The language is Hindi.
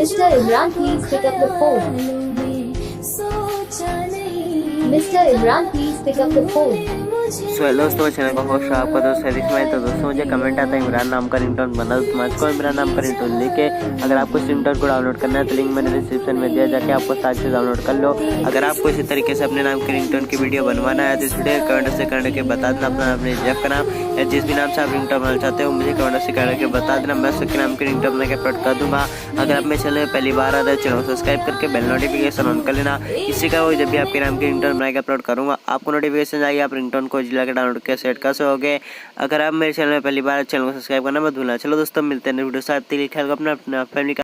Mr. Imran, please pick up the phone. Mr. Imran, please pick up the phone. So hello दोस्तों, चैनल का होस्ट आपका दोस्त हरीश में। तो दोस्तों मुझे कमेंट आता है इमरान नाम का रिंगटोन बना दो, तो मुझको इमरान नाम का रिंगटोन लेके अगर आपको इस रिंगटोन को डाउनलोड करना है तो लिंक मैंने डिस्क्रिप्शन में दिया, जाके आपको साथ से डाउनलोड कर लो। अगर आपको इसी तरीके से अपने नाम की रिंगटोन की वीडियो बनवाना है तो इस वीडियो कमेंट से करके बता देना अपना अपने जेफ का नाम या जिस भी नाम से आप रिंगटोन बनाना चाहते हो मुझे कमेंट से करके बता देना, मैं उसके नाम की रिंगटोन बना के अपलोड कर दूंगा। अगर आप मेरे चैनल में पहली बार आ रहे हो चैनल को सब्सक्राइब करके बेल नोटिफिकेशन ऑन कर लेना, इसी का वो जब भी आपके नाम की रिंगटोन बना के अपलोड करूंगा आपको नोटिफिकेशन आएगी, आप रिंगटोन को जिला के डाउनलोड कर सेट कर सकोगे। अगर आप मेरे चैनल में पहली बार चैनल को सब्सक्राइब करना मत भूलना। चलो दोस्तों मिलते हैं वीडियो साथ, ख्याल अपना फैमिली का